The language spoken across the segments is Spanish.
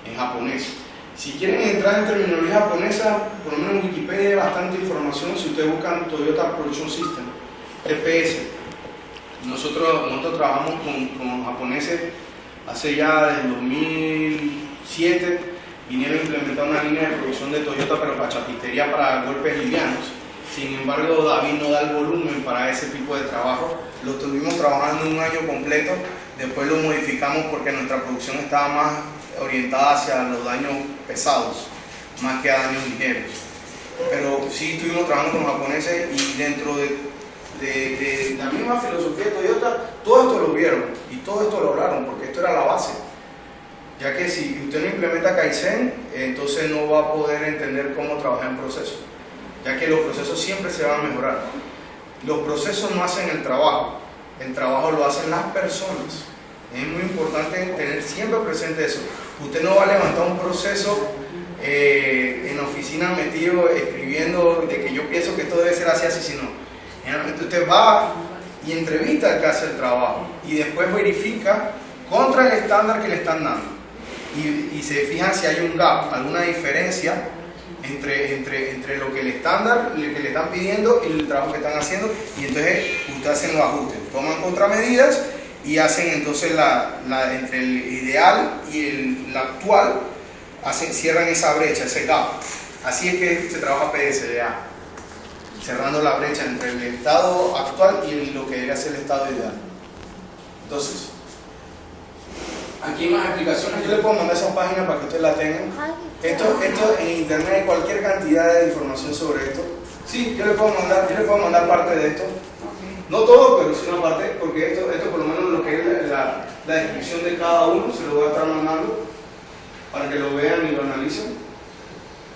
en japonés. Si quieren entrar en terminología japonesa, por lo menos en Wikipedia hay bastante información. Si ustedes buscan Toyota Production System, TPS, nosotros trabajamos con japoneses hace ya desde 2007. Vinieron a implementar una línea de producción de Toyota, pero para chapistería, para golpes livianos. Sin embargo, David no da el volumen para ese tipo de trabajo. Lo tuvimos trabajando un año completo, después lo modificamos porque nuestra producción estaba más orientada hacia los daños pesados, más que a daños ligeros. Pero sí estuvimos trabajando con japoneses y dentro de la misma filosofía de Toyota, todo esto lo vieron y todo esto lo hablaron, porque esto era la base. Ya que si usted no implementa Kaizen, entonces no va a poder entender cómo trabajar en procesos, ya que los procesos siempre se van a mejorar. Los procesos no hacen el trabajo lo hacen las personas. Es muy importante tener siempre presente eso. Usted no va a levantar un proceso en la oficina metido escribiendo de que yo pienso que esto debe ser así, sino generalmente usted va y entrevista al que hace el trabajo y después verifica contra el estándar que le están dando. Y se fijan si hay un gap, alguna diferencia entre lo que el estándar, lo que le están pidiendo y el trabajo que están haciendo, y entonces ustedes hacen los ajustes, toman contramedidas y hacen entonces entre el ideal y el actual, cierran esa brecha, ese gap. Así es que se trabaja PDCA, cerrando la brecha entre el estado actual y lo que debería ser el estado ideal. Entonces, aquí hay más explicaciones. Yo les puedo mandar esa página para que ustedes la tengan. Esto en internet hay cualquier cantidad de información sobre esto. Sí, yo les puedo mandar parte de esto. No todo, pero sí una parte, porque esto por lo menos lo que es la descripción de cada uno, se lo voy a estar mandando para que lo vean y lo analicen.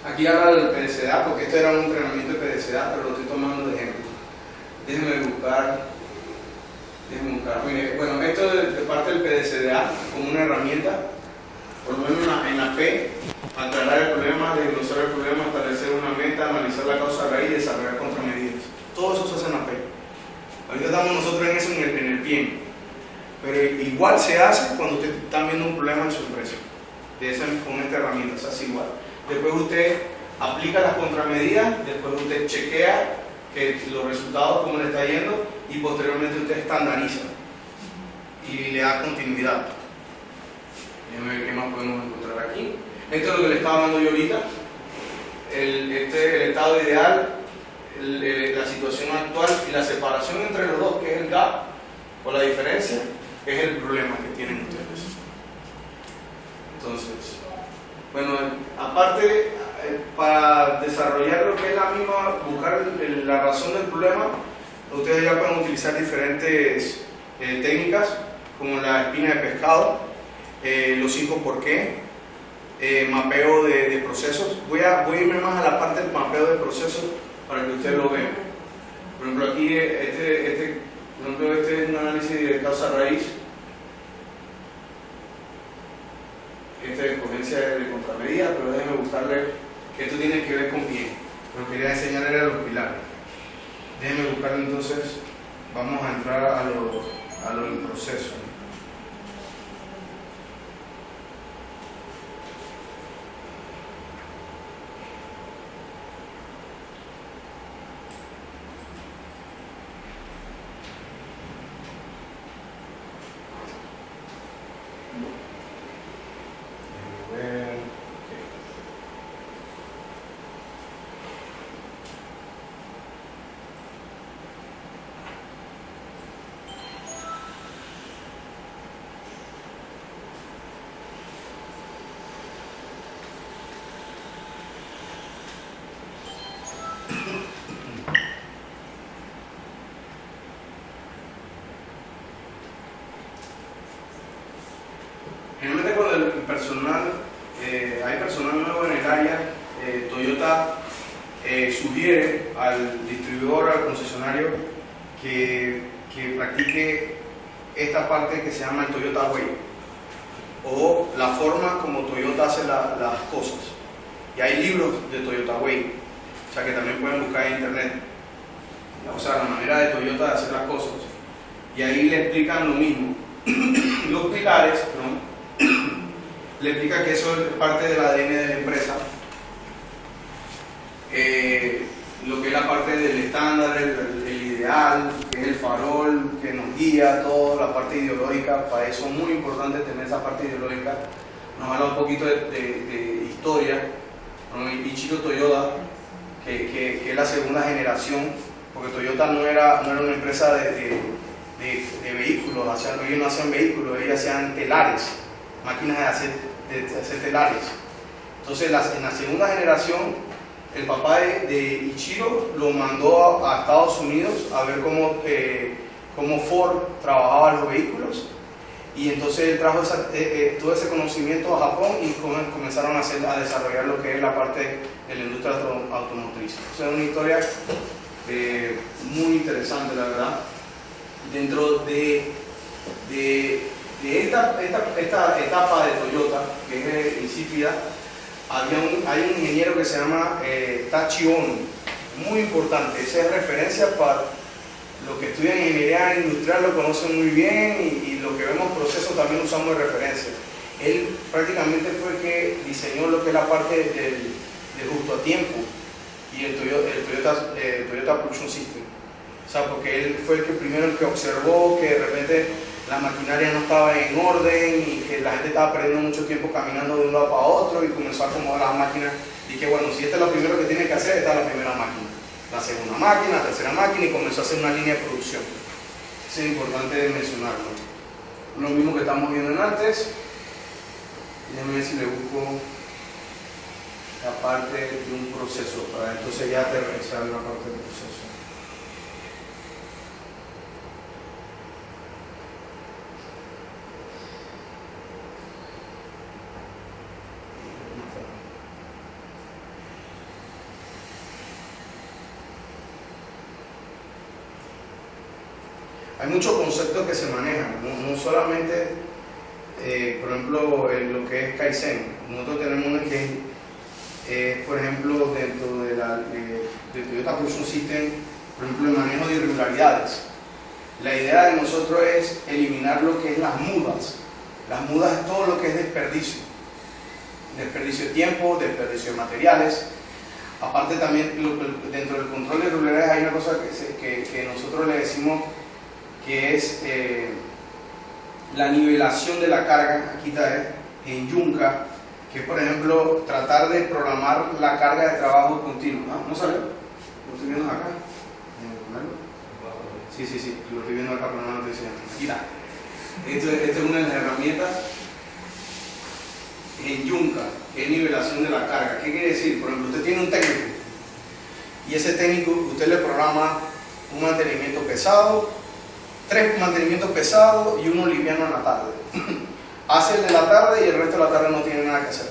Aquí habla del PDCA, porque esto era un entrenamiento de PDCA, pero lo estoy tomando de ejemplo. Déjenme buscar. Mire, bueno, esto de parte del PDCA como una herramienta, por lo menos en la P, aclarar el problema, desglosar el problema, establecer una meta, analizar la causa raíz y desarrollar contramedidas. Todo eso se hace en la P. Ahorita estamos nosotros en eso en el PIEM, pero igual se hace cuando usted está viendo un problema en su empresa. Con esta herramienta se hace igual. Después usted aplica las contramedidas, después usted chequea que los resultados, cómo le está yendo, y posteriormente usted estandariza y le da continuidad. Déjenme ver qué más podemos encontrar aquí. Esto es lo que le estaba hablando yo ahorita. El estado ideal, la situación actual y la separación entre los dos, que es el gap o la diferencia, es el problema que tienen ustedes. Entonces, bueno, aparte, para desarrollar lo que es la misma, buscar la razón del problema, ustedes ya pueden utilizar diferentes técnicas, como la espina de pescado, los 5 por qué, mapeo de procesos. Voy a irme más a la parte del mapeo de procesos para que ustedes lo vean. Por ejemplo, aquí este es un análisis de causa raíz. Esta es escogencia de contramedida, pero déjenme buscarle que esto tiene que ver con bien. Lo que quería enseñar era los pilares. Déjenme buscarle entonces, vamos a entrar a lo del proceso. Generalmente cuando el personal, hay personal nuevo en el área, Toyota sugiere al distribuidor, al concesionario, que practique esta parte que se llama el Toyota Way, o la forma como Toyota hace las cosas. Y hay libros de Toyota Way, o sea que también pueden buscar en internet, o sea, la manera de Toyota de hacer las cosas. Y ahí le explican lo mismo. Los pilares, le explica que eso es parte del ADN de la empresa. Lo que es la parte del estándar, el ideal, que es el farol, que nos guía, toda la parte ideológica. Para eso es muy importante tener esa parte ideológica. Nos habla un poquito de historia, ¿no? Ichiro Toyoda, que es la segunda generación, porque Toyota no era una empresa de vehículos, ellos no hacían vehículos, ellos hacían telares, máquinas de hacer telares. Entonces en la segunda generación el papá de Ichiro lo mandó a Estados Unidos a ver cómo Ford trabajaba los vehículos, y entonces él trajo todo ese conocimiento a Japón y comenzaron a desarrollar lo que es la parte de la industria automotriz. O sea, es una historia muy interesante, la verdad. Dentro de esta etapa de Toyota, que es insípida, hay un ingeniero que se llama Tachi Ono, muy importante. Esa es referencia para los que estudian ingeniería industrial, lo conocen muy bien, y lo que vemos procesos también usamos de referencia. Él prácticamente fue el que diseñó lo que es la parte del justo a tiempo y el Toyota Production System. O sea, porque él fue el que observó que de repente la maquinaria no estaba en orden y que la gente estaba perdiendo mucho tiempo caminando de un lado para otro, y comenzó a acomodar las máquinas. Y que bueno, si esta es lo primero que tiene que hacer, esta es la primera máquina, la segunda máquina, la tercera máquina, y comenzó a hacer una línea de producción. Eso es importante mencionarlo. Lo mismo que estamos viendo en antes. Déjenme ver si le busco la parte de un proceso para entonces ya aterrizar la parte del proceso. Hay muchos conceptos que se manejan, no solamente, por ejemplo, lo que es Kaizen. Nosotros tenemos uno que es, por ejemplo, dentro de Toyota Production System, por ejemplo, el manejo de irregularidades. La idea de nosotros es eliminar lo que es las mudas. Las mudas es todo lo que es desperdicio. Desperdicio de tiempo, desperdicio de materiales. Aparte también, dentro del control de irregularidades hay una cosa que nosotros le decimos que es la nivelación de la carga. Aquí está en Yunka, que es, por ejemplo, tratar de programar la carga de trabajo continuo. ¿No salió? ¿Lo estoy viendo acá? Sí, lo estoy viendo acá, pero no lo estoy enseñando. Aquí está. Esta es una de las herramientas en Yunka, que es nivelación de la carga. ¿Qué quiere decir? Por ejemplo, usted tiene un técnico, y ese técnico usted le programa un mantenimiento pesado, 3 mantenimientos pesados y uno liviano en la tarde. Hace el de la tarde y el resto de la tarde no tiene nada que hacer.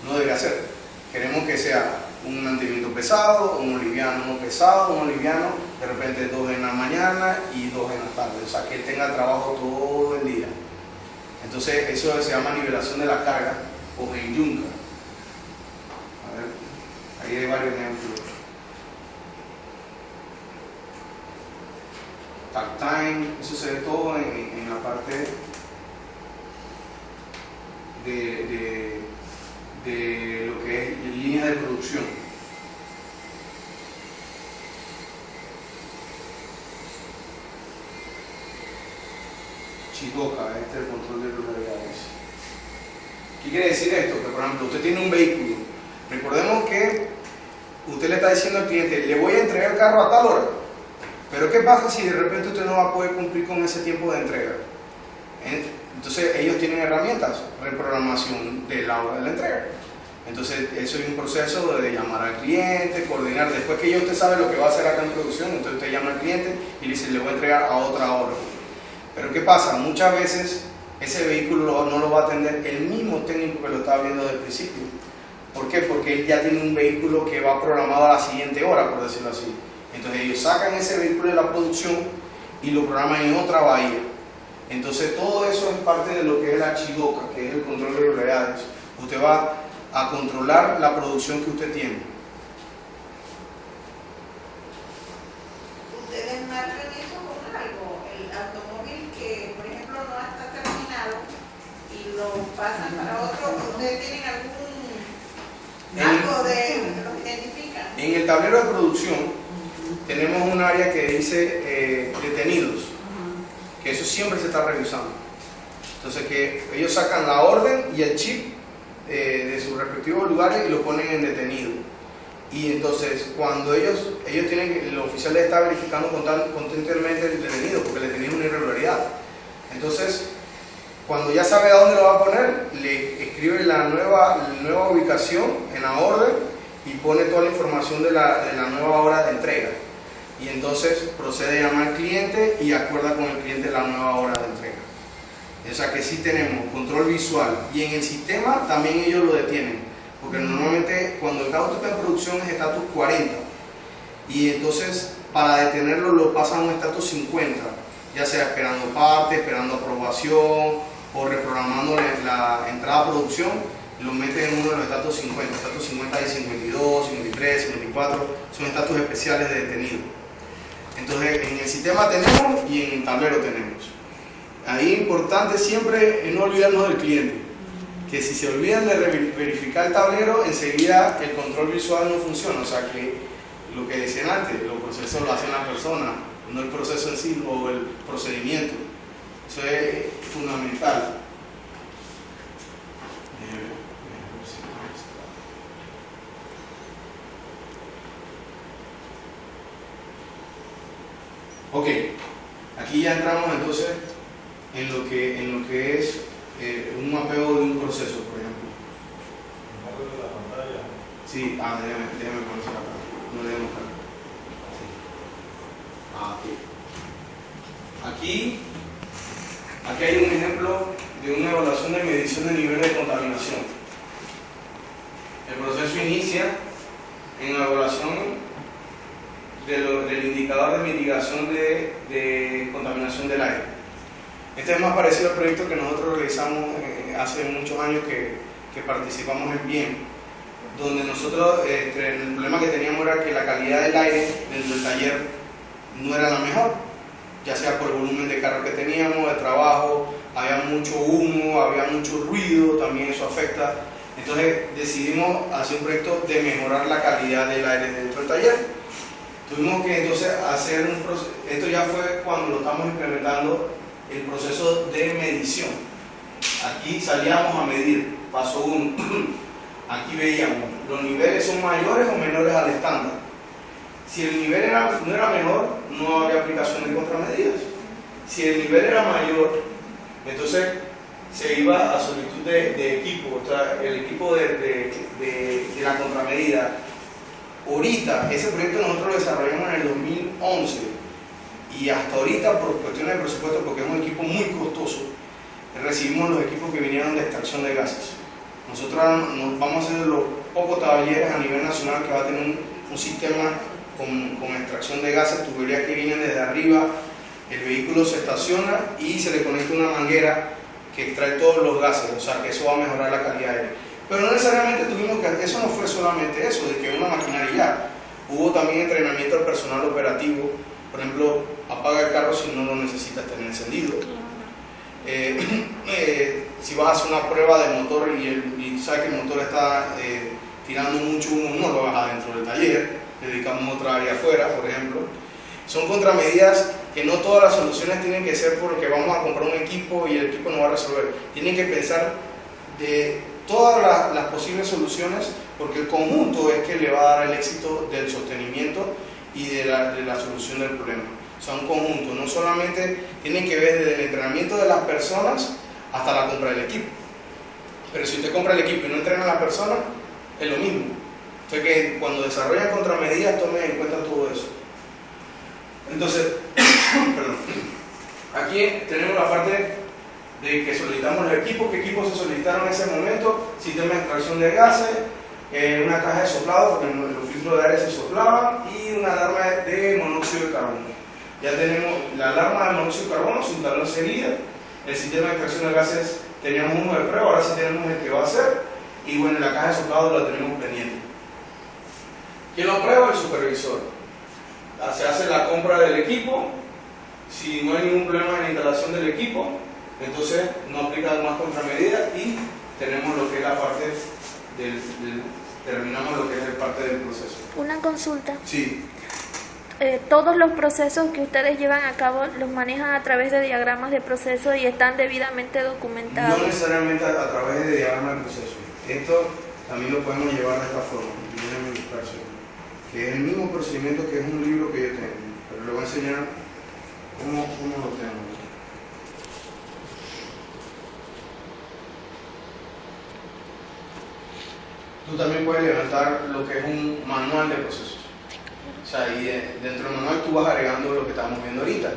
No debe hacer. Queremos que sea un mantenimiento pesado, uno liviano, uno pesado, uno liviano, de repente 2 en la mañana y 2 en la tarde. O sea, que él tenga trabajo todo el día. Entonces, eso se llama nivelación de la carga o en Yunka. A ver, ahí hay varios ejemplos. Takt time, eso se ve todo en la parte de lo que es líneas de producción. Chidoka, este es el control de irregularidades. ¿Qué quiere decir esto? Que por ejemplo usted tiene un vehículo, recordemos que usted le está diciendo al cliente, le voy a entregar el carro a tal hora. Pero ¿qué pasa si de repente usted no va a poder cumplir con ese tiempo de entrega? Entonces ellos tienen herramientas, reprogramación de la hora de la entrega. Entonces eso es un proceso de llamar al cliente, coordinar. Después que ya usted sabe lo que va a hacer acá en producción, entonces usted llama al cliente y le dice, le voy a entregar a otra hora. Pero ¿qué pasa? Muchas veces ese vehículo no lo va a atender el mismo técnico que lo estaba viendo desde el principio. ¿Por qué? Porque él ya tiene un vehículo que va programado a la siguiente hora, por decirlo así. Entonces ellos sacan ese vehículo de la producción y lo programan en otra bahía. Entonces todo eso es parte de lo que es la Chidoka, que es el control de irregularidades. Usted va a controlar la producción que usted tiene. Ustedes marcan eso con algo, el automóvil que por ejemplo no está terminado y lo pasan para otro, tablero de producción tenemos un área que dice detenidos, que eso siempre se está revisando. Entonces que ellos sacan la orden y el chip de sus respectivos lugares y lo ponen en detenido. Y entonces cuando ellos tienen que, el oficial le está verificando constantemente el detenido, porque le tenía una irregularidad. Entonces cuando ya sabe a dónde lo va a poner, le escribe la nueva ubicación en la orden y pone toda la información de la nueva hora de entrega. Y entonces procede a llamar al cliente y acuerda con el cliente la nueva hora de entrega. O sea que sí tenemos control visual, y en el sistema también ellos lo detienen, porque normalmente cuando el auto está en producción es estatus 40, y entonces para detenerlo lo pasan a un estatus 50, ya sea esperando parte, esperando aprobación o reprogramando la entrada a producción, lo meten en uno de los estatus 50. Estatus 50 hay 52, 53, 54, son estatus especiales de detenido. Entonces en el sistema tenemos y en el tablero tenemos. Ahí es importante siempre no olvidarnos del cliente, que si se olvidan de verificar el tablero, enseguida el control visual no funciona. O sea que lo que decían antes, los procesos lo hacen las personas, no el proceso en sí o el procedimiento. Eso es fundamental. Ok, aquí ya entramos entonces en lo que es un mapeo de un proceso, por ejemplo. ¿Mapeo de la pantalla? Sí, déjame ponerse acá. No le demos acá. Sí. Aquí hay un ejemplo de una evaluación de medición de nivel de contaminación. El proceso inicia en la evaluación del indicador de mitigación de contaminación del aire. Este es más parecido al proyecto que nosotros realizamos hace muchos años que participamos en BIEM, donde nosotros el problema que teníamos era que la calidad del aire dentro del taller no era la mejor, ya sea por el volumen de carro que teníamos, de trabajo, había mucho humo, había mucho ruido, también eso afecta. Entonces decidimos hacer un proyecto de mejorar la calidad del aire dentro del taller. Tuvimos que entonces hacer un proceso, esto ya fue cuando lo estamos implementando, el proceso de medición. Aquí salíamos a medir, paso 1. Aquí veíamos, los niveles son mayores o menores al estándar. Si el nivel no era mejor, no había aplicación de contramedidas. Si el nivel era mayor, entonces se iba a solicitud de equipo, o sea, el equipo de la contramedida. Ahorita, ese proyecto nosotros lo desarrollamos en el 2011 y hasta ahorita, por cuestiones de presupuesto, porque es un equipo muy costoso, recibimos los equipos que vinieron de extracción de gases. Nosotros nos vamos a ser de los pocos talleres a nivel nacional que va a tener un sistema con extracción de gases, tuberías que vienen desde arriba, el vehículo se estaciona y se le conecta una manguera que extrae todos los gases, o sea que eso va a mejorar la calidad de aire. Pero no necesariamente tuvimos que, eso no fue solamente eso, de que una maquinaria ya. Hubo también entrenamiento al personal operativo, por ejemplo, apaga el carro si no lo necesitas tener encendido. Si vas a hacer una prueba de motor y tú sabes que el motor está tirando mucho humo, no lo hagas dentro del taller, dedicamos otra área afuera, por ejemplo. Son contramedidas que no todas las soluciones tienen que ser porque vamos a comprar un equipo y el equipo no va a resolver. Tienen que pensar de todas las posibles soluciones, porque el conjunto es que le va a dar el éxito del sostenimiento y de la solución del problema. O sea, un conjunto, no solamente tienen que ver desde el entrenamiento de las personas hasta la compra del equipo. Pero si usted compra el equipo y no entrena a la persona, es lo mismo. Entonces que cuando desarrollan contramedidas tomen en cuenta todo eso. Entonces, perdón, aquí tenemos la parte de que solicitamos los equipos, qué equipos se solicitaron en ese momento, sistema de extracción de gases, una caja de soplado, porque los filtros de aire se soplaban, y una alarma de monóxido de carbono. Ya tenemos la alarma de monóxido de carbono, se instaló enseguida, el sistema de extracción de gases teníamos uno de prueba, ahora sí tenemos el que va a hacer, y bueno, la caja de soplado la tenemos pendiente. ¿Quién lo prueba? El supervisor. Se hace la compra del equipo, si no hay ningún problema en la instalación del equipo, entonces no aplica más contramedidas y tenemos lo que es la parte terminamos lo que es el parte del proceso. Una consulta. Sí, Todos los procesos que ustedes llevan a cabo los manejan a través de diagramas de proceso y están debidamente documentados. no necesariamente a través de diagrama de proceso. Esto también lo podemos llevar de esta forma, déjenme buscarse, que es el mismo procedimiento que es un libro que yo tengo, pero le voy a enseñar cómo lo tengo. Tú también puedes levantar lo que es un manual de procesos. O sea, y dentro del manual tú vas agregando lo que estamos viendo ahorita.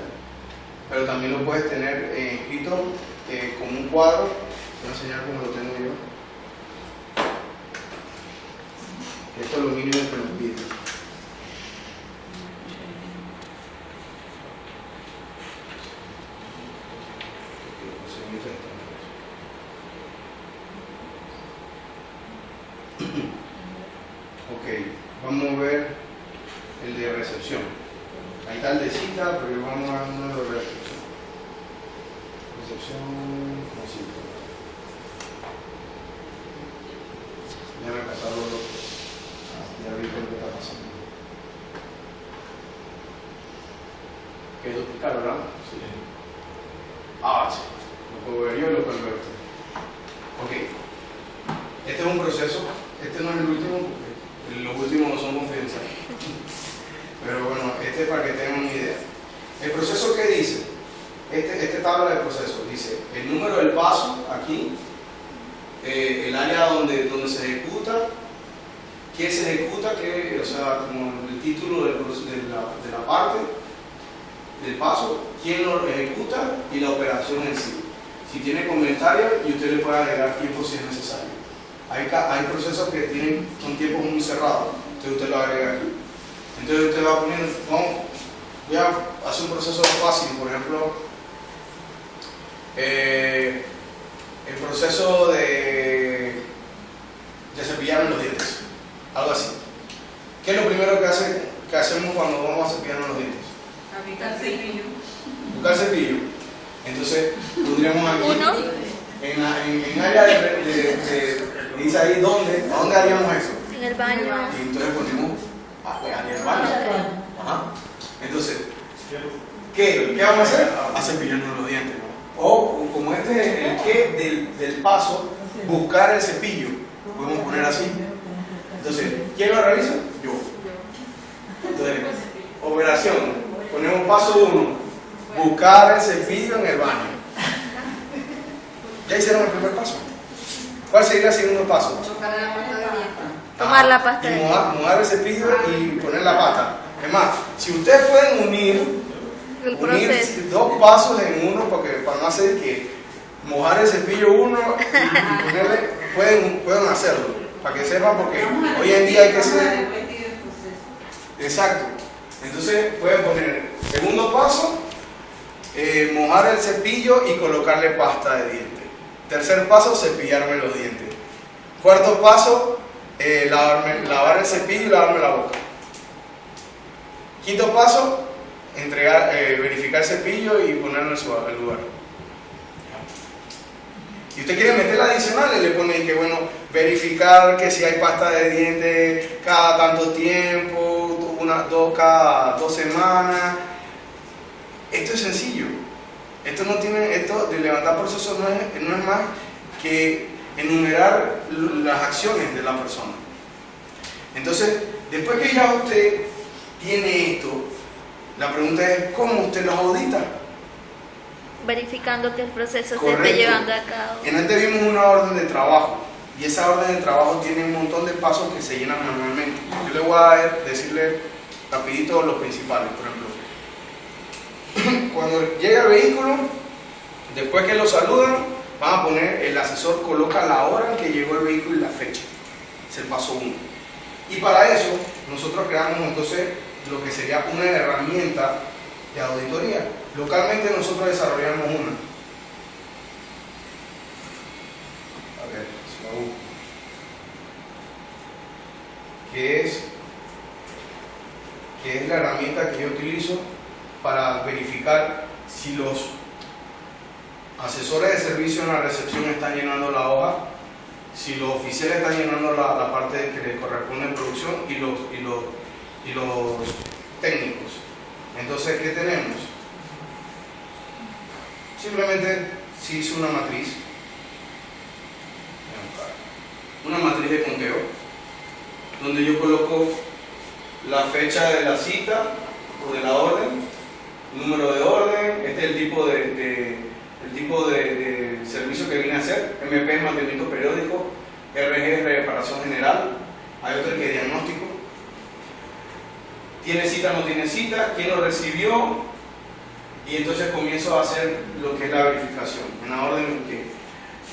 Pero también lo puedes tener escrito como un cuadro. Te voy a enseñar cómo lo tengo yo. Esto es lo mínimo que nos pide. Ok, vamos a ver el de recepción. Ahí está el de cita, pero vamos a ver uno de recepción. Recepción con cita. Déjame pasarlo. Ya vi lo que está pasando. ¿Qué duplicar, verdad? Sí. Ah, sí. Lo puedo ver yo y lo convierto. Ok. Este es un proceso. Este no es el último, porque los últimos no son confidenciales. Pero bueno, este es para que tengan una idea. El proceso, ¿qué dice? Este tabla de proceso dice el número del paso aquí, el área donde se ejecuta, qué se ejecuta, o sea, como el título de la parte del paso, quién lo ejecuta y la operación en sí. Si tiene comentarios, y usted le puede agregar tiempo si es necesario. Hay procesos que son tiempos muy cerrados, entonces usted lo agrega aquí. Entonces usted va poniendo, voy a hacer un proceso fácil, por ejemplo, el proceso de cepillarme los dientes, algo así. ¿Qué es lo primero que hacemos cuando vamos a cepillarnos los dientes? Aplicar cepillo. Buscar cepillo. Entonces pondríamos aquí en área dice ahí ¿dónde? ¿A dónde haríamos eso? En el baño. Y entonces ponemos en el baño. Ajá. Entonces, ¿qué vamos a hacer? A cepillarnos los dientes. O como este es el qué del paso, buscar el cepillo. Podemos poner así. Entonces, ¿quién lo realiza? Yo. Entonces, operación. Ponemos paso 1. Buscar el cepillo en el baño. ¿Ya hicieron el primer paso? ¿Cuál sería el segundo paso? Tocar la pasta de dientes. Tomar la pasta de y dientes. mojar el cepillo y poner la pasta. Es más, si ustedes pueden unir El proceso. dos pasos en uno, porque para no hacer que mojar el cepillo uno y ponerle, pueden hacerlo, para que sepan, porque hoy en día hay que hacer. Exacto. Entonces pueden poner segundo paso, mojar el cepillo y colocarle pasta de dientes. Tercer paso, cepillarme los dientes. Cuarto paso, lavar el cepillo y lavarme la boca. Quinto paso, verificar el cepillo y ponerlo en su lugar. Si usted quiere meter adicionales, le pone que verificar que si hay pasta de dientes cada tanto tiempo, cada 2 semanas. Esto es sencillo. Esto de levantar procesos no es más que enumerar las acciones de la persona. Entonces, después que ya usted tiene esto, la pregunta es ¿cómo usted los audita? Verificando que el proceso Correcto. se esté llevando a cabo. En antes vimos una orden de trabajo y esa orden de trabajo tiene un montón de pasos que se llenan manualmente. Yo le voy a decirle rapidito los principales. Por ejemplo, cuando llega el vehículo, después que lo saludan, van a poner, el asesor coloca la hora en que llegó el vehículo y la fecha. Es el paso 1. Y para eso nosotros creamos entonces lo que sería una herramienta de auditoría. Localmente nosotros desarrollamos una. A ver, si la busco. Que es la herramienta que yo utilizo para verificar si los asesores de servicio en la recepción están llenando la hoja si los oficiales están llenando la parte que les corresponde en producción y los técnicos. Entonces, ¿qué tenemos? Simplemente se hizo una matriz de conteo, donde yo coloco la fecha de la cita o de la orden, número de orden, este es el tipo de servicio que viene a hacer, MP es mantenimiento periódico, RG es reparación general, hay otro que es diagnóstico, tiene cita, no tiene cita, quién lo recibió, y entonces comienzo a hacer lo que es la verificación, en la orden en que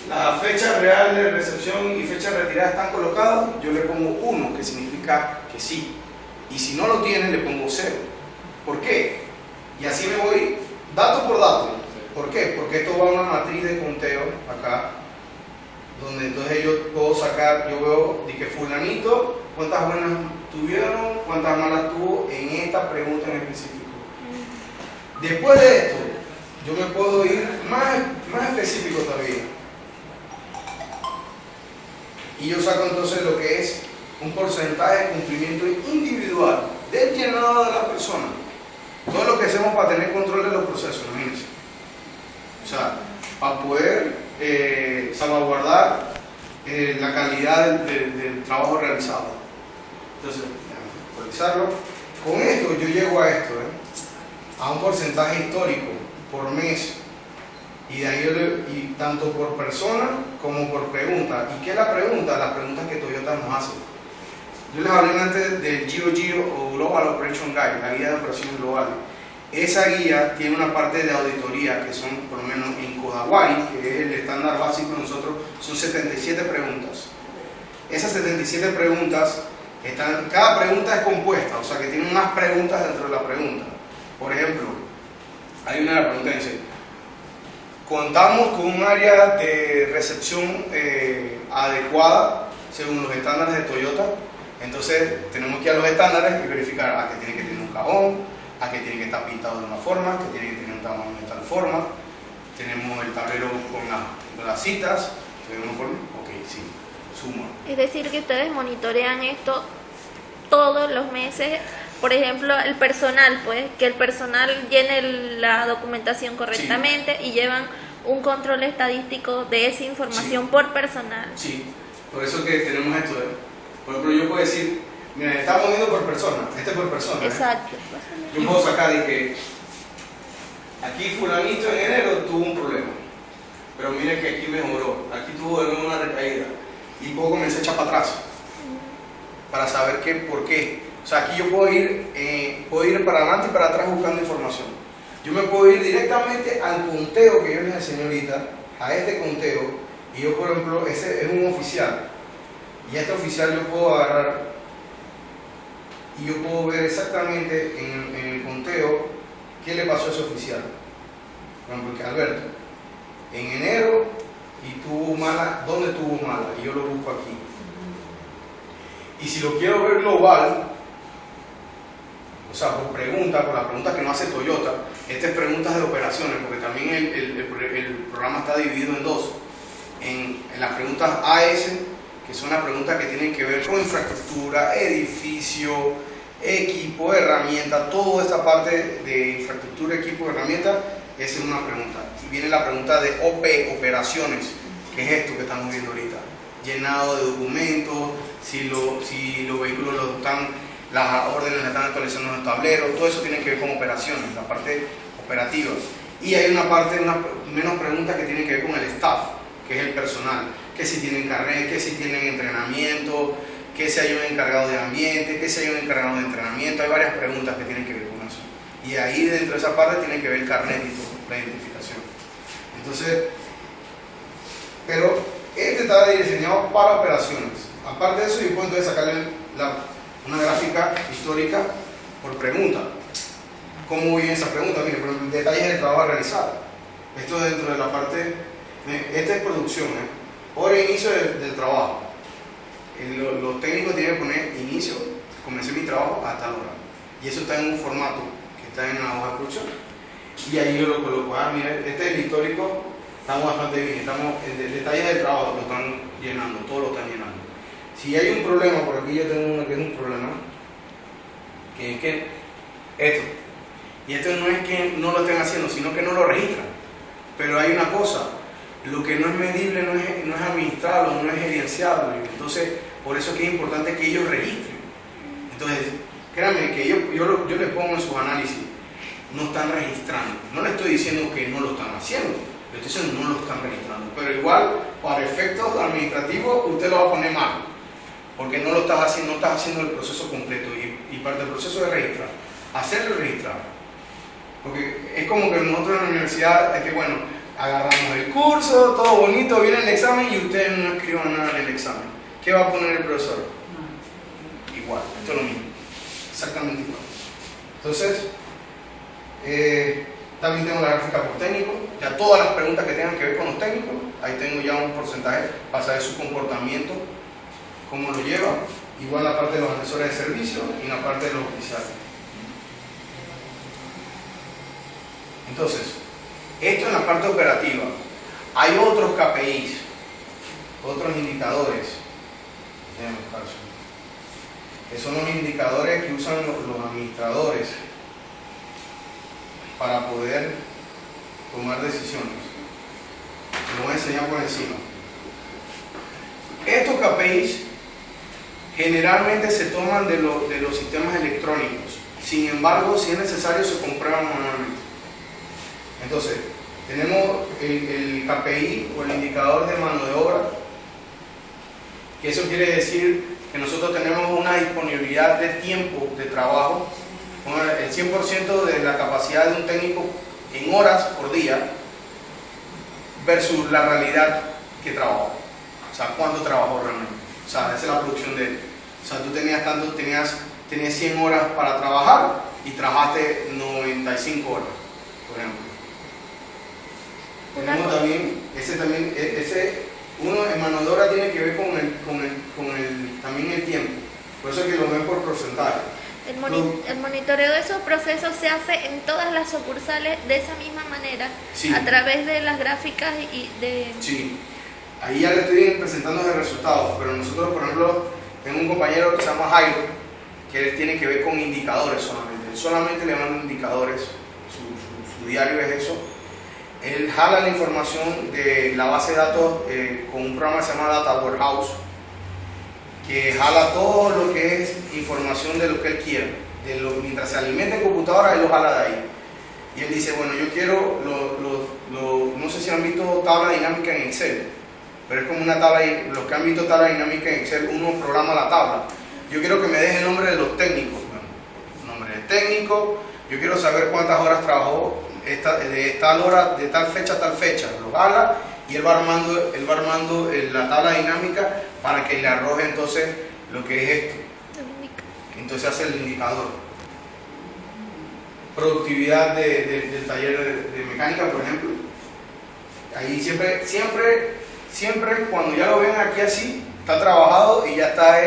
la fecha real de recepción y fecha de retirada están colocadas, yo le pongo 1, que significa que sí, y si no lo tiene le pongo 0. ¿Por qué? Y así me voy dato por dato. ¿Por qué? Porque esto va a una matriz de conteo acá, donde entonces yo puedo sacar, yo veo de que fulanito, cuántas buenas tuvieron, cuántas malas tuvo en esta pregunta en específico. Después de esto, yo me puedo ir más específico todavía. Y yo saco entonces lo que es un porcentaje de cumplimiento individual del llenado de la persona. Todo lo que hacemos para tener control de los procesos, imagínense. O sea, para poder salvaguardar la calidad del trabajo realizado. Entonces, actualizarlo. Con esto yo llego a esto, a un porcentaje histórico por mes. Y de ahí y tanto por persona como por pregunta. ¿Y qué es la pregunta? Las preguntas que Toyota nos hace. Yo les hablé antes del GOG o Global Operation Guide, la guía de operaciones globales. Esa guía tiene una parte de auditoría que son, por lo menos en Kodawari, que es el estándar básico de nosotros, son 77 preguntas. Esas 77 preguntas, cada pregunta es compuesta, o sea que tiene unas preguntas dentro de la pregunta. Por ejemplo, hay una pregunta que dice, contamos con un área de recepción adecuada según los estándares de Toyota. Entonces tenemos que ir a los estándares y verificar a que tiene que tener un cajón, a que tiene que estar pintado de una forma, que tiene que tener un tamaño de tal forma. Tenemos el tablero con las citas. ¿Podemos poner? Ok, sí, sumo. Es decir, que ustedes monitorean esto todos los meses. Por ejemplo, el personal, pues, que el personal llene la documentación correctamente, sí, y llevan un control estadístico de esa información, sí, por personal. Sí, por eso que tenemos esto. Por ejemplo, yo puedo decir, mira, estamos viendo por persona, por persona. Exacto. Yo puedo sacar de que aquí fulanito en enero tuvo un problema, pero mire que aquí mejoró, aquí tuvo de nuevo una recaída, y puedo comenzar a echar para atrás para saber por qué. O sea, aquí yo puedo ir para adelante y para atrás buscando información. Yo me puedo ir directamente al conteo que yo les enseñé ahorita, a este conteo, y yo, por ejemplo, ese es un oficial, y a este oficial yo puedo agarrar y yo puedo ver exactamente en el conteo qué le pasó a ese oficial. Por ejemplo, que Alberto, en enero, y tuvo mala, ¿dónde tuvo mala? Y yo lo busco aquí. Y si lo quiero ver global, o sea, por las preguntas que no hace Toyota, estas preguntas de operaciones, porque también el programa está dividido en dos. En las preguntas AS, que son las preguntas que tienen que ver con infraestructura, edificio, equipo, herramienta, toda esta parte de infraestructura, equipo, herramienta, esa es una pregunta. Y viene la pregunta de OP, operaciones, que es esto que estamos viendo ahorita. Llenado de documentos, si los vehículos las órdenes están actualizando en los tableros, todo eso tiene que ver con operaciones, la parte operativa. Y hay una parte, menos preguntas que tienen que ver con el staff, que es el personal, que si tienen carnet, que si tienen entrenamiento, que si hay un encargado de ambiente, que si hay un encargado de entrenamiento, hay varias preguntas que tienen que ver con eso. Y ahí dentro de esa parte tiene que ver el carnet y todo, la identificación. Entonces, pero este está diseñado para operaciones. Aparte de eso, yo puedo entonces sacarle una gráfica histórica por pregunta. ¿Cómo viene esa pregunta? Mire, por ejemplo, detalles del trabajo realizado. Esto es dentro de la parte, esta es producción, hora de inicio del trabajo. Los técnicos tienen que poner inicio, comencé mi trabajo hasta la hora. Y eso está en un formato que está en la hoja de producción. Y ahí yo lo coloco. Mira, este es el histórico Estamos bastante bien, el detalle del trabajo lo están llenando, todo lo están llenando. Si hay un problema, por aquí yo tengo uno que es un problema, que es que esto, y esto no es que no lo estén haciendo, sino que no lo registran. Pero hay una cosa, lo que no es medible no es administrable, no es gerenciable. Entonces, por eso es que es importante que ellos registren. Entonces, créanme que yo les pongo en sus análisis, no están registrando. No les estoy diciendo que no lo están haciendo, les estoy diciendo no lo están registrando. Pero igual, para efectos administrativos, usted lo va a poner mal, porque no estás haciendo el proceso completo. Y parte del proceso de registrar, hacerlo y registrar. Porque es como que nosotros en la universidad, es que bueno, agarramos el curso, todo bonito, viene el examen y ustedes no escriban nada en el examen. ¿Qué va a poner el profesor? Igual, esto es lo mismo, exactamente igual. Entonces, también tengo la gráfica por técnico, ya todas las preguntas que tengan que ver con los técnicos, ahí tengo ya un porcentaje para saber su comportamiento, cómo lo lleva, igual la parte de los asesores de servicio y la parte de los oficiales. Entonces, esto en la parte operativa. Hay otros KPIs, otros indicadores, que son los indicadores que usan los administradores para poder tomar decisiones. Lo voy a enseñar por encima. Estos KPIs generalmente se toman de los sistemas electrónicos. Sin embargo, si es necesario, se comprueban manualmente. Entonces, tenemos el KPI o el indicador de mano de obra, que eso quiere decir que nosotros tenemos una disponibilidad de tiempo de trabajo, el 100% de la capacidad de un técnico en horas por día versus la realidad que trabajó. O sea, cuánto trabajó realmente. O sea, esa es la producción de él. O sea, tú tenías 100 horas para trabajar y trabajaste 95 horas, por ejemplo. Tenemos también, uno en mano de obra tiene que ver también el tiempo. Por eso es que lo ven por porcentaje. El monitoreo de esos procesos se hace en todas las sucursales de esa misma manera, sí, a través de las gráficas y de... Sí, ahí ya le estoy presentando los resultados, pero nosotros, por ejemplo, tengo un compañero que se llama Jairo, que tiene que ver con indicadores solamente. Él solamente le manda indicadores, su diario es eso. Él jala la información de la base de datos con un programa que se llama Data Warehouse, que jala todo lo que es información de lo que él quiera. Mientras se alimenta en computadora, él lo jala de ahí. Y él dice, bueno, yo quiero, no sé si han visto tabla dinámica en Excel, pero es como una tabla, los que han visto tabla dinámica en Excel, uno programa la tabla. Yo quiero que me deje el nombre de los técnicos. Bueno, nombre del técnico, yo quiero saber cuántas horas trabajó de tal hora, de tal fecha a tal fecha, lo jala y él va armando la tabla dinámica para que le arroje entonces lo que es esto. Entonces hace el indicador. Productividad del taller de mecánica, por ejemplo. Ahí siempre cuando ya lo ven aquí así, está trabajado y ya está.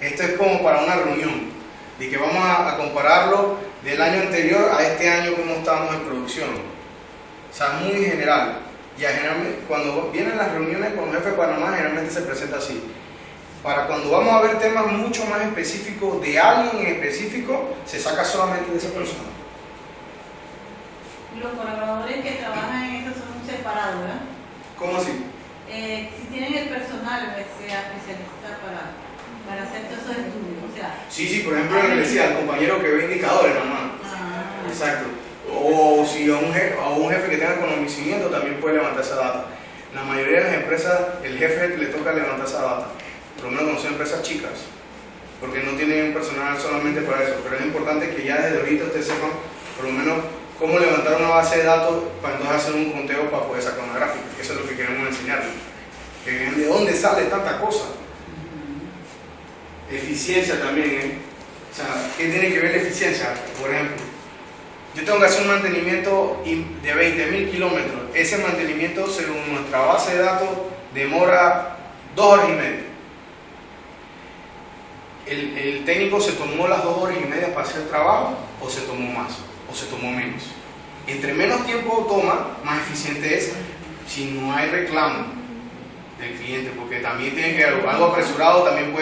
Esto es como para una reunión, de que vamos a compararlo del año anterior a este año como estábamos en producción. O sea, muy general. Ya generalmente, cuando vienen las reuniones con los jefes de Panamá, generalmente se presenta así. Para cuando vamos a ver temas mucho más específicos de alguien en específico, se saca solamente de esa persona. Los colaboradores que trabajan en eso son separados, ¿verdad? ¿Cómo así? Si tienen el personal que sea especialista para hacer todos esos estudios, o sea... Sí, por ejemplo, lo que decía, el compañero que ve indicadores, nomás. Exacto. O si a un jefe que tenga conocimiento también puede levantar esa data. La mayoría de las empresas, el jefe le toca levantar esa data. Por lo menos cuando son empresas chicas, porque no tienen personal solamente para eso. Pero es importante que ya desde ahorita ustedes sepan, por lo menos, cómo levantar una base de datos para entonces hacer un conteo para poder sacar una gráfica. Eso es lo que queremos enseñarles. Que vean de dónde sale tanta cosa. Eficiencia también, ¿eh? O sea, ¿qué tiene que ver la eficiencia? Por ejemplo, yo tengo que hacer un mantenimiento de 20.000 kilómetros. Ese mantenimiento, según nuestra base de datos, demora 2 horas y media. ¿El técnico se tomó las 2 horas y media para hacer el trabajo o se tomó más o se tomó menos? Entre menos tiempo toma, más eficiente es. si no hay reclamo del cliente, porque también tiene que algo apresurado, también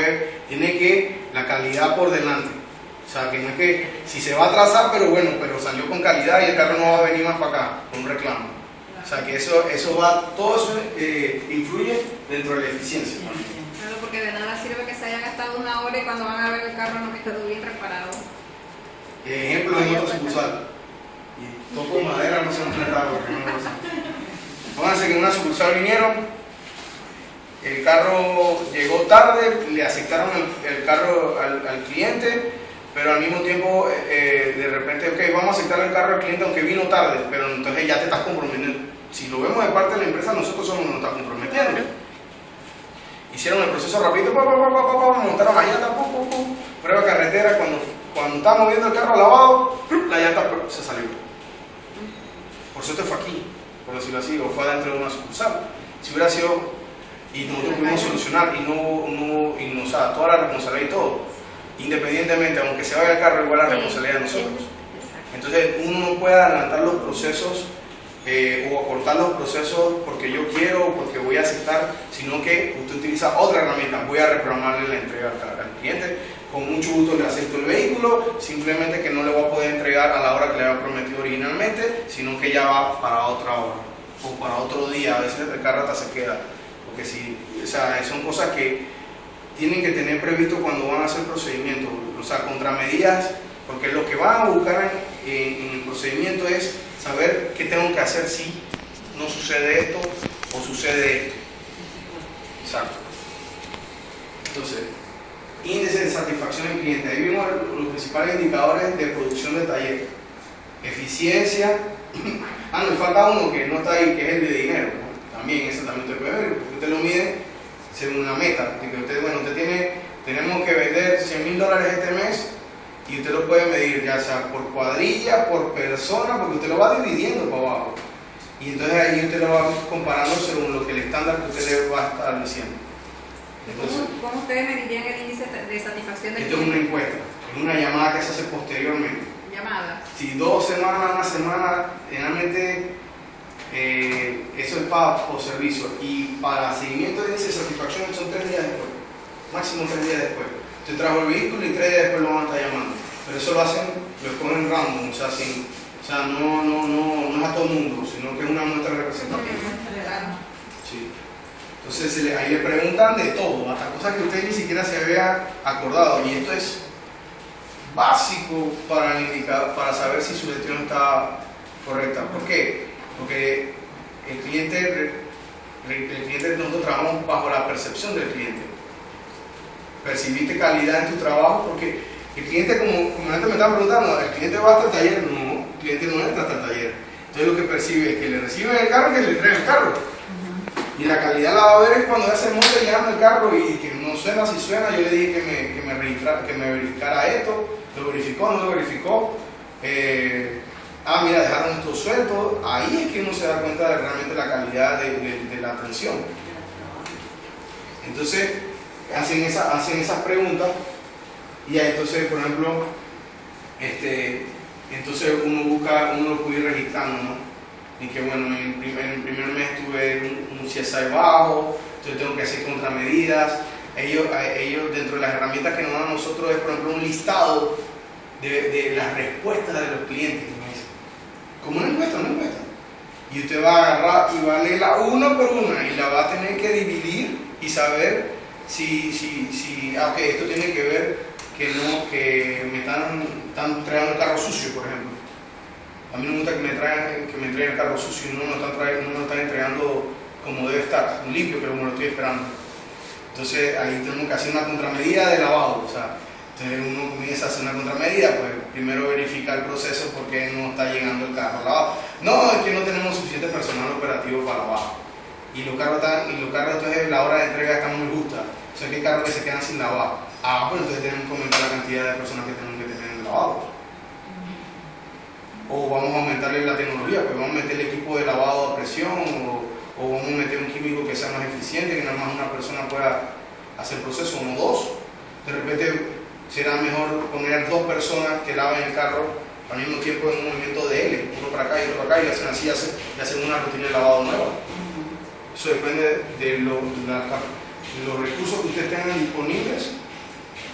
tiene que la calidad por delante. O sea, que no es que si se va a atrasar, pero bueno, pero salió con calidad y el carro no va a venir más para acá con un reclamo. O sea, que todo eso influye dentro de la eficiencia. Claro, porque de nada sirve que se haya gastado 1 hora y cuando van a ver el carro no quedó bien reparado. Ejemplo en otro sucursal. Y toco madera, no se han tratado, porque no lo sé. Pónganse que en una sucursal vinieron, el carro llegó tarde, le aceptaron el carro al cliente, pero al mismo tiempo de repente, ok, vamos a aceptar el carro al cliente aunque vino tarde, pero entonces ya te estás comprometiendo. Si lo vemos de parte de la empresa, nosotros somos los que nos estamos comprometiendo. Hicieron el proceso rapidito, montaron la llanta, prueba carretera, cuando estábamos viendo el carro lavado, la llanta se salió. Por suerte fue aquí, por decirlo así, o fue dentro de una sucursal. Si hubiera sido, y nosotros pudimos solucionar, o sea, toda la responsabilidad y todo, independientemente, aunque se vaya el carro, igual la responsabilidad de nosotros. Entonces, uno no puede adelantar los procesos o acortar los procesos porque yo quiero o porque voy a aceptar, sino que usted utiliza otra herramienta. Voy a reprogramarle la entrega al cliente, con mucho gusto le acepto el vehículo, simplemente que no le voy a poder entregar a la hora que le había prometido originalmente, sino que ya va para otra hora o para otro día. A veces el carro hasta se queda, porque si, o sea, son cosas que tienen que tener previsto cuando van a hacer procedimientos, o sea, contramedidas, porque lo que van a buscar en el procedimiento es saber qué tengo que hacer si no sucede esto o sucede esto. Exacto. Entonces, índice de satisfacción del cliente. Ahí vimos los principales indicadores de producción de taller. Eficiencia. Me falta uno que no está ahí, que es el de dinero, ¿no? También, ese también usted puede ver, porque usted lo mide según la meta. De que tenemos que vender $100,000 este mes. Y usted lo puede medir ya sea por cuadrilla, por persona, porque usted lo va dividiendo para abajo. Y entonces ahí usted lo va comparando según lo que el estándar que usted le va estableciendo. Entonces, ¿Cómo ustedes medirían el índice de satisfacción del esto es una encuesta, es una llamada que se hace posteriormente. llamada? Si 2 semanas, una semana, generalmente eso es por servicio. Y para seguimiento de índice de satisfacción son 3 días después, máximo 3 días después. Usted trajo el vehículo y 3 días después lo van a estar llamando. Pero eso lo escogen random, o sea, no es a todo el mundo, sino que es una muestra representativa. Sí. Entonces ahí le preguntan de todo, hasta cosas que usted ni siquiera se había acordado. Y esto es básico para saber si su gestión está correcta. ¿Por qué? Porque el cliente, nosotros trabajamos bajo la percepción del cliente. Percibiste calidad en tu trabajo, porque el cliente, como antes me estaba preguntando, ¿el cliente va hasta el taller? No, el cliente no entra hasta el taller. Entonces lo que percibe es que le reciben el carro y que le entregan el carro. Y la calidad la va a ver es cuando ya se monta llegando el carro y que no suena, si suena. Yo le dije que me verificara esto, lo verificó, no lo verificó. Mira, dejaron esto suelto. Ahí es que uno se da cuenta de realmente la calidad de la atención. Entonces, hacen esas preguntas y entonces, por ejemplo, entonces uno lo puede ir registrando, ¿no? Y que bueno, en el primer mes tuve un CSI bajo, entonces tengo que hacer contramedidas. Ellos dentro de las herramientas que nos dan a nosotros es, por ejemplo, un listado de las respuestas de los clientes. Como una encuesta. Y usted va a agarrar y va a leerla una por una y la va a tener que dividir y saber si esto tiene que ver que me están entregando el carro sucio, por ejemplo. A mí no me gusta que me entreguen el carro sucio y no me lo están entregando como debe estar, limpio, pero como lo estoy esperando. Entonces ahí tenemos que hacer una contramedida de lavado. O sea, entonces uno comienza a hacer una contramedida, pues primero verifica el proceso porque no está llegando el carro lavado. No, es que no tenemos suficiente personal operativo para lavar. Y los carros entonces la hora de entrega está muy justa. O sea, que hay carros que se quedan sin lavar. Pues entonces tenemos que aumentar la cantidad de personas que tenemos que tener en el lavado. O vamos a aumentarle la tecnología, pues vamos a meter el equipo de lavado a presión o vamos a meter un químico que sea más eficiente, que nada más una persona pueda hacer el proceso, o 2. De repente será mejor poner 2 personas que laven el carro al mismo tiempo en un movimiento de L, uno para acá y otro para acá, y hacen así, y hacen una rutina de lavado nueva. Eso depende de los recursos que ustedes tengan disponibles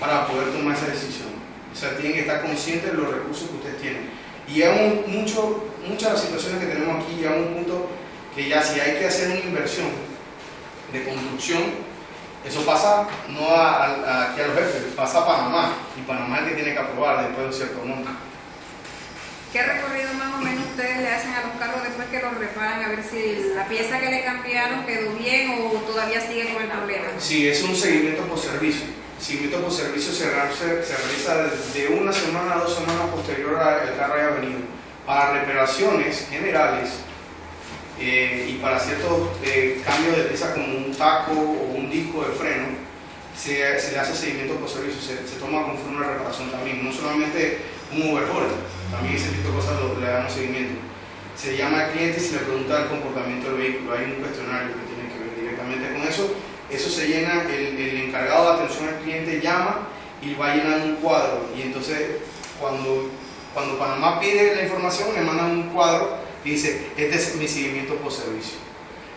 para poder tomar esa decisión. O sea, tienen que estar conscientes de los recursos que ustedes tienen. Y hay muchas de las situaciones que tenemos aquí, llega a un punto que ya si hay que hacer una inversión de construcción, eso pasa no aquí a los jefes, pasa a Panamá, y Panamá es el que tiene que aprobar después de un cierto monto. ¿Qué recorrido más o menos ustedes le hacen a los carros después que los reparan, a ver si la pieza que le cambiaron quedó bien o todavía sigue con el problema? Sí, es un seguimiento por servicio. El seguimiento por servicio se realiza de una semana a 2 semanas posterior a que el carro haya venido. Para reparaciones generales y para ciertos cambios de pieza como un taco o un disco de freno, se le hace seguimiento por servicio, se toma conforme una reparación también, no solamente un overhaul, también ese tipo de cosas le damos seguimiento. Se llama al cliente y se le pregunta el comportamiento del vehículo, hay un cuestionario que tiene que ver directamente con eso. Eso se llena, el encargado de atención al cliente llama y va llenando un cuadro, y entonces cuando Panamá pide la información le mandan un cuadro y dice, este es mi seguimiento por servicio,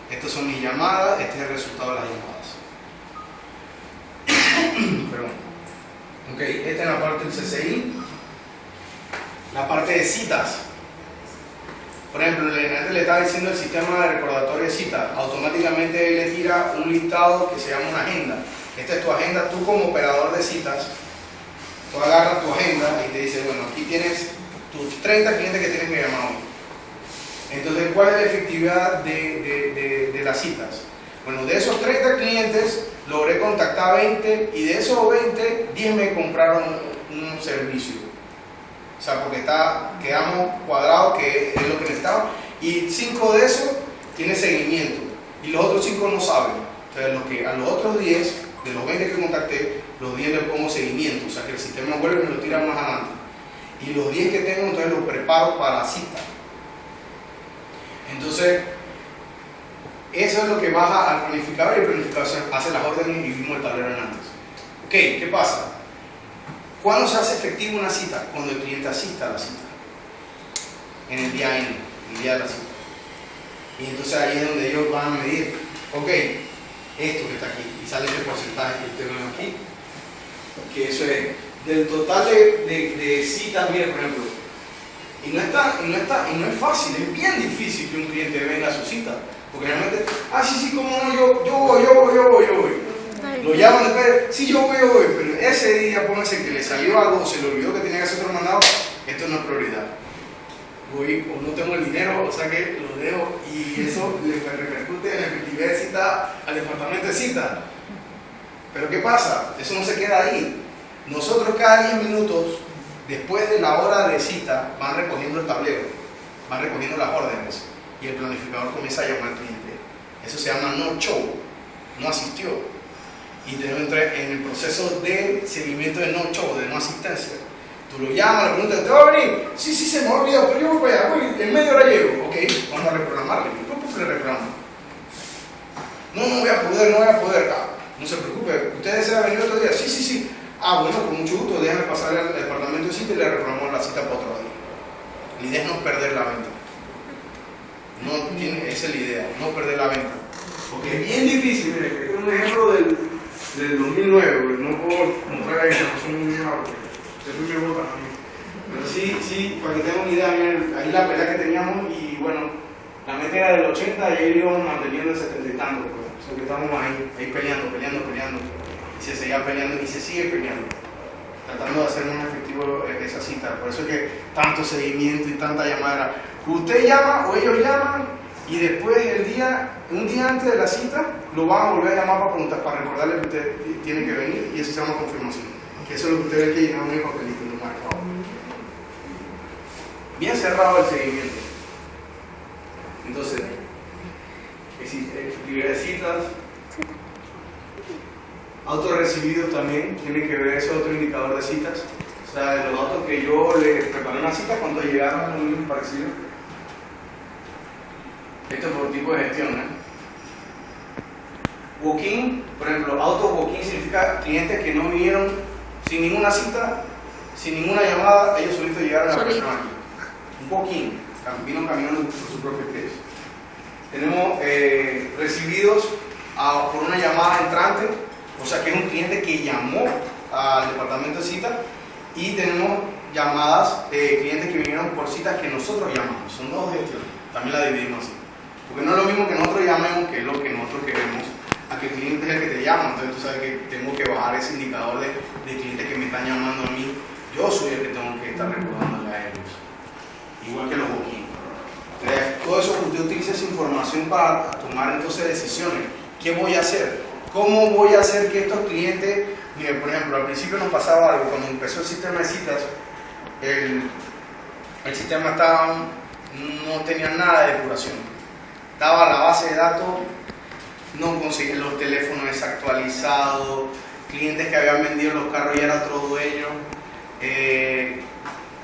estas son mis llamadas, este es el resultado de las llamadas. Perdón. Ok, esta es la parte del CCI. La parte de citas. Por ejemplo, antes le estaba diciendo el sistema de recordatorio de citas. Automáticamente él le tira un listado que se llama una agenda. Esta es tu agenda, tú como operador de citas, tú agarras tu agenda y te dice, bueno, aquí tienes tus 30 clientes que tienes que llamar hoy. Entonces, ¿cuál es la efectividad de las citas? Bueno, de esos 30 clientes logré contactar 20 y de esos 20, 10 me compraron un servicio. O sea, porque quedamos cuadrados, que es lo que necesitaba, y 5 de esos tiene seguimiento y los otros 5 no saben. Entonces, a los otros 10, de los 20 que contacté, los 10 le pongo seguimiento, o sea que el sistema vuelve y me lo tira más adelante. Y los 10 que tengo, entonces los preparo para la cita. Entonces, eso es lo que baja al planificador, y el planificador hace las órdenes y vimos el tablero en antes. Ok, ¿qué pasa? ¿Cuándo se hace efectiva una cita? Cuando el cliente asista a la cita. En el día N, el día de la cita. Y entonces ahí es donde ellos van a medir, ok, esto que está aquí, y sale este porcentaje que ustedes ven aquí, que eso es del total de citas. Mire, por ejemplo, y no es fácil, es bien difícil que un cliente venga a su cita, porque realmente, sí, como no, yo voy. Lo llaman después, sí, yo voy, pero ese día, pónganse que le salió algo, se le olvidó que tenía que hacer otro mandado, esto no es prioridad. Voy o no tengo el dinero, o sea que lo dejo, y eso le repercute en la efectividad de cita al departamento de cita. Pero ¿qué pasa? Eso no se queda ahí. Nosotros cada 10 minutos, después de la hora de cita, van recogiendo el tablero, van recogiendo las órdenes, y el planificador comienza a llamar al cliente. Eso se llama no show, no asistió. Y debe entrar en el proceso de seguimiento de no show, de no asistencia. Tú lo llamas, le preguntas, ¿te va a venir? Sí, se me ha olvidado, pero yo voy para allá, en media hora llego. Ok, vamos a reprogramarle. ¿Por qué le reprogramo? No voy a poder. No se preocupe, ¿usted desea venir otro día? Sí. Bueno, con mucho gusto, déjame pasar al departamento de cita y le reprogramamos la cita para otro día. La idea es no perder la venta. Esa es la idea, no perder la venta. Porque es bien difícil, mire, este es un ejemplo del 2009, pues no puedo mostrar la información muy rara, es muy nuevo para mí. Pero sí, para que tengan una idea, miren, ahí la pelea que teníamos, y bueno, la meta era del 80 y ahí íbamos manteniendo el 70 y tanto, pues. O sea que estábamos ahí peleando, y se seguía peleando y se sigue peleando, tratando de hacer más efectivo esa cita. Por eso es que tanto seguimiento y tanta llamada. Usted llama o ellos llaman, y después un día antes de la cita, lo van a volver a llamar para preguntar, para recordarle que usted tiene que venir, y eso se llama confirmación. Que eso es lo que usted ve que llenar un papelito y lo marcado. Bien cerrado el seguimiento. Entonces, efectividad de citas, autos recibidos también, tiene que ver ese otro indicador de citas. O sea, de los autos que yo le preparé una cita, cuando llegaron, un mismo parecido. Esto es por tipo de gestión, Walk-in, por ejemplo, autos walk-in significa clientes que no vinieron sin ninguna cita, sin ninguna llamada, ellos solitos llegaron a la persona aquí. Un walk-in, vino caminando por su propio pie. tenemos recibidos por una llamada entrante, o sea que es un cliente que llamó al departamento de citas, y tenemos llamadas de clientes que vinieron por citas que nosotros llamamos. Son dos gestiones, también la dividimos así. Porque no es lo mismo que nosotros llamemos, que es lo que nosotros queremos, a que el cliente es el que te llama. Entonces tú sabes que tengo que bajar ese indicador de clientes que me están llamando a mí. Yo soy el que tengo que estar recordándole a ellos. Igual que los boquines. Entonces, todo eso, usted utiliza esa información para tomar entonces decisiones. ¿Qué voy a hacer? ¿Cómo voy a hacer que estos clientes... Mire, por ejemplo, al principio nos pasaba algo. Cuando empezó el sistema de citas, el sistema no tenía nada de depuración. Estaba la base de datos, no conseguían los teléfonos desactualizados, clientes que habían vendido los carros y era otro dueño.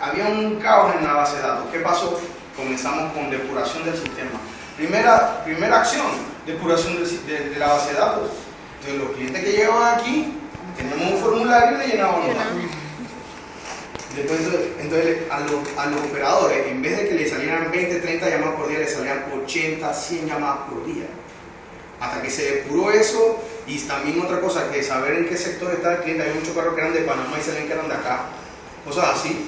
Había un caos en la base de datos. ¿Qué pasó? Comenzamos con depuración del sistema. Primera acción, depuración de la base de datos. Entonces los clientes que llegaban aquí, teníamos un formulario y le llenábamos los datos. Después, entonces a los operadores, en vez de que le salieran 20, 30 llamadas por día, le salían 80, 100 llamadas por día. Hasta que se depuró eso, y también otra cosa, que saber en qué sector está el cliente. Hay muchos carros que eran de Panamá y salían que eran de acá, cosas así.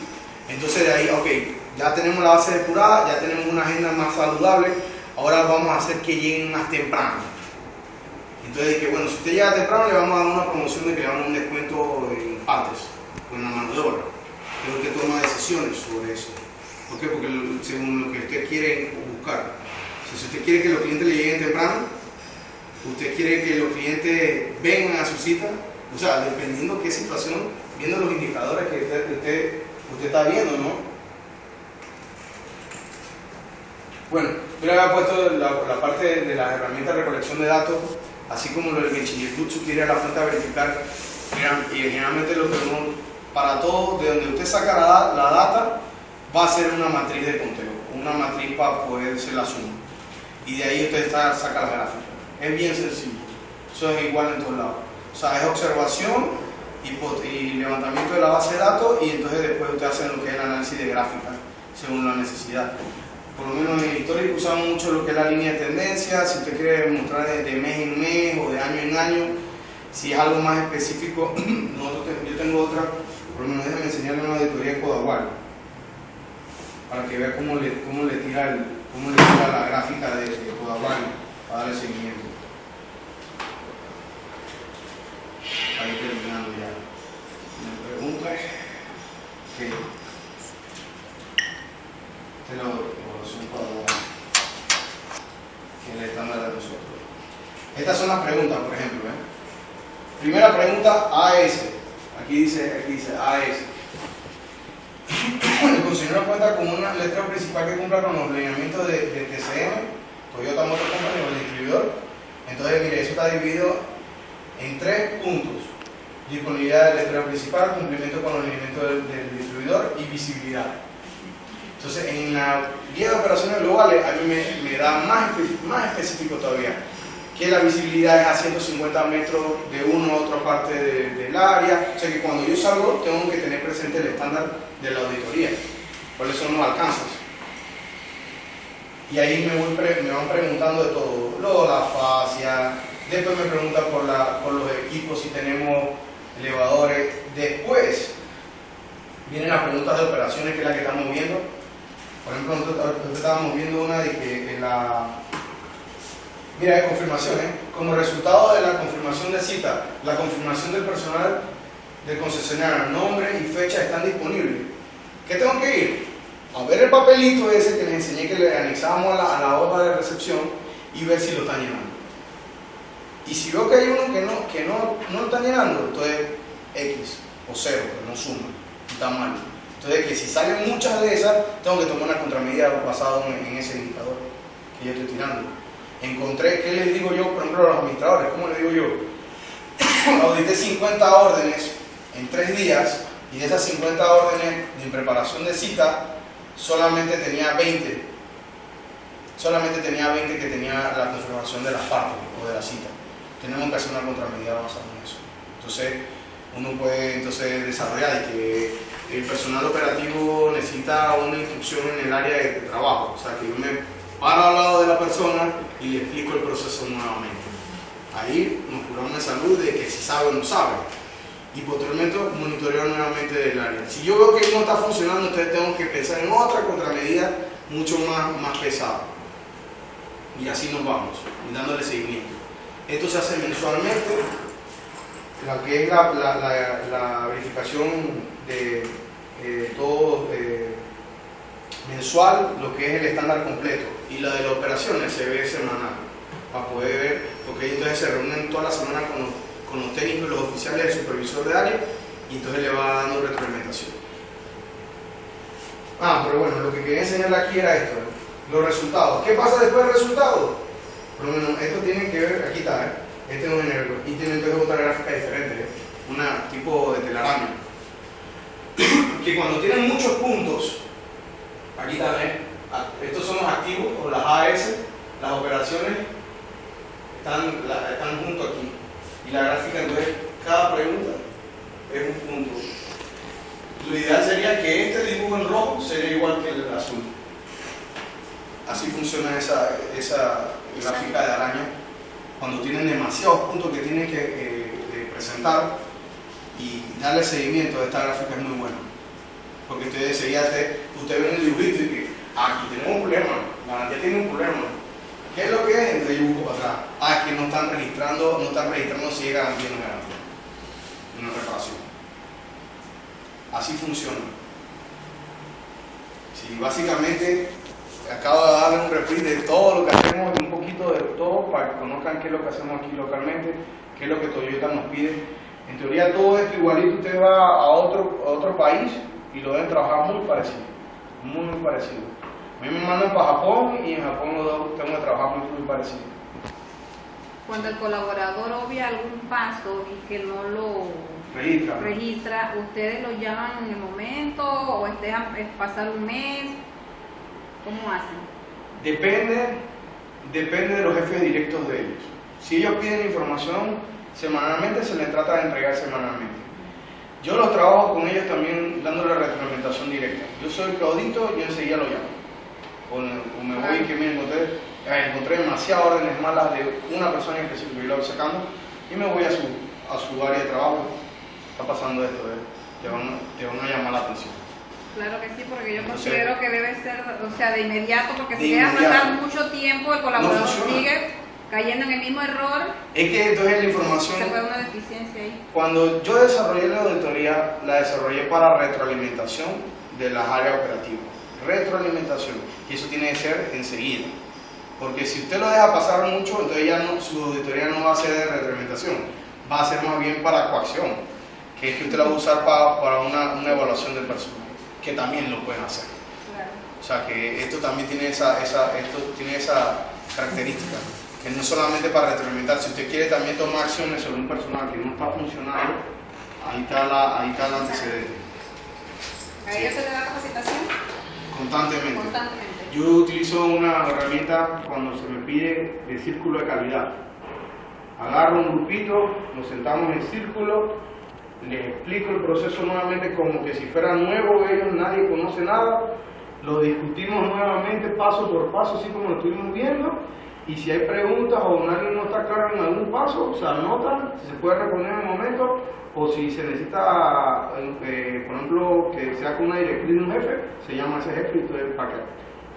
Entonces de ahí, ok, ya tenemos la base depurada, ya tenemos una agenda más saludable, ahora vamos a hacer que lleguen más temprano. Entonces, que bueno, si usted llega temprano, le vamos a dar una promoción de que le damos un descuento en partes o en la mano de obra. Pero usted toma decisiones sobre eso. ¿Por qué? Porque según lo que usted quiere buscar. Si usted quiere que los clientes le lleguen temprano, usted quiere que los clientes vengan a su cita, o sea, dependiendo de qué situación, viendo los indicadores que usted está viendo, ¿no? Bueno, yo le había puesto la parte de las herramientas de recolección de datos, así como lo del Benchimilkutsu, que ir a la fuente a verificar, y generalmente lo que uno, para todo, de donde usted saca la data, va a ser una matriz de conteo, una matriz para poder hacer la suma, y de ahí usted saca la gráfica. Es bien sencillo, eso es igual en todos lados. O sea, es observación y levantamiento de la base de datos, y entonces después usted hace lo que es el análisis de gráfica según la necesidad. Por lo menos en Histórico usamos mucho lo que es la línea de tendencia. Si usted quiere mostrar de mes en mes o de año en año, si es algo más específico, yo tengo otra, por lo menos déjeme enseñarle una auditoría de Codahual para que vea cómo le tira la gráfica de Codahual para darle seguimiento. Ahí terminando ya. Me pregunta que la evaluación que es el estándar de nosotros. Estas son las preguntas, por ejemplo. Primera pregunta, AS. Aquí dice AS. El concesionario cuenta con una letra principal que cumpla con los lineamientos de TCM, Toyota Motor Company o el distribuidor. Entonces, mire, eso está dividido en 3 puntos: disponibilidad del letrero principal, cumplimiento con los lineamientos del distribuidor y visibilidad. Entonces, en la guía de operaciones globales, a mí me da más específico todavía, que la visibilidad es a 150 metros de una u otra parte del área. O sea que cuando yo salgo, tengo que tener presente el estándar de la auditoría, cuáles son los alcances. Y ahí me van preguntando de todo, la fascia, después me preguntan por los equipos, si tenemos elevadores. Después vienen las preguntas de operaciones, que es la que estamos viendo. Por ejemplo, nosotros estábamos viendo una de que de confirmación, como resultado de la confirmación de cita, la confirmación del personal del concesionario, nombre y fecha están disponibles. ¿Qué tengo que ir? A ver el papelito ese que les enseñé, que le anexamos a la hoja de recepción, y ver si lo están llenando. Y si veo que hay uno que no lo están llenando, entonces X o 0, que no suma, está mal. Entonces, que si salen muchas de esas, tengo que tomar una contramedida basada en ese indicador que yo estoy tirando. Encontré, ¿qué les digo yo, por ejemplo, a los administradores? ¿Cómo les digo yo? Audité 50 órdenes en 3 días, y de esas 50 órdenes de preparación de cita, solamente tenía 20 que tenía la confirmación de las partes o de la cita. Tenemos que hacer una contramedida basada en eso. Entonces, uno puede desarrollar que el personal operativo necesita una instrucción en el área de trabajo. O sea, que yo paro al lado de la persona y le explico el proceso nuevamente. Ahí nos curamos de salud de que si sabe o no sabe. Y posteriormente monitoreo nuevamente del área. Si yo veo que no está funcionando, entonces tengo que pensar en otra contramedida mucho más pesada. Y así nos vamos, y dándole seguimiento. Esto se hace mensualmente, lo que es la verificación de todo mensual, lo que es el estándar completo. Y la de las operaciones se ve semanal, para poder ver, porque entonces se reúnen toda la semana con los técnicos y los oficiales del supervisor de área, y entonces le va dando retroalimentación. Pero bueno, lo que quería enseñarle aquí era esto, los resultados. ¿Qué pasa después del resultado? Por lo menos esto tiene que ver, aquí está, este es un genérico, y tiene entonces otra gráfica diferente, una tipo de telaraña. Que cuando tienen muchos puntos, aquí también, estos son los activos o las AS, las operaciones están junto aquí. Y la gráfica, entonces, cada pregunta es un punto. Lo ideal sería que este dibujo en rojo sería igual que el azul. Así funciona esa gráfica de araña. Cuando tienen demasiados puntos que tienen que presentar y darle seguimiento a esta gráfica es muy bueno. Porque usted ve en el dibujito y que aquí tenemos un problema, la garantía tiene un problema. ¿Qué es lo que es? Entonces yo busco para atrás. Es que no están registrando si es garantía o no es garantía. Una reparación. Así funciona. Sí, básicamente acabo de darle un reprint de todo lo que hacemos, un poquito de todo, para que conozcan qué es lo que hacemos aquí localmente, qué es lo que Toyota nos pide. En teoría todo esto igualito, usted va a otro país y lo deben trabajar muy parecido. Muy parecido. A mí me mandan para Japón y en Japón tengo que trabajar muy parecido. Cuando el colaborador obvia algún paso y que no lo registra, ¿ustedes lo llaman en el momento o dejan pasar un mes? ¿Cómo hacen? Depende de los jefes directos de ellos. Si ellos piden información semanalmente, se les trata de entregar semanalmente. Yo los trabajo con ellos también dándole retroalimentación directa. Yo soy el que audito y enseguida lo llamo. O me voy que me encontré demasiadas órdenes malas de una persona en específico y lo voy sacando y me voy a su área de trabajo. Está pasando esto, te van a llamar la atención. Claro que sí, porque yo considero que debe ser, de inmediato, porque si deja pasar mucho tiempo, el colaborador sigue cayendo en el mismo error. Es que entonces la información... Se puede una deficiencia ahí. Cuando yo desarrollé la auditoría, la desarrollé para retroalimentación de las áreas operativas. Retroalimentación. Y eso tiene que ser enseguida. Porque si usted lo deja pasar mucho, entonces su auditoría no va a ser de retroalimentación. Va a ser más bien para coacción. Que es que usted la va a usar para una evaluación del personal. Que también lo pueden hacer. Claro. O sea que esto también tiene esa característica. Que no solamente para retroalimentar, si usted quiere también tomar acciones sobre un personal que no está funcionando, ahí está el antecedente. ¿A ellos se le da capacitación? Constantemente. Yo utilizo una herramienta cuando se me pide de círculo de calidad. Agarro un grupito, nos sentamos en círculo, les explico el proceso nuevamente como que si fuera nuevo, ellos nadie conoce nada, lo discutimos nuevamente paso por paso, así como lo estuvimos viendo. Y si hay preguntas o nadie no está claro en algún paso, se anotan, se puede responder en el momento, o si se necesita, por ejemplo, que sea con una directriz de un jefe, se llama ese jefe y entonces para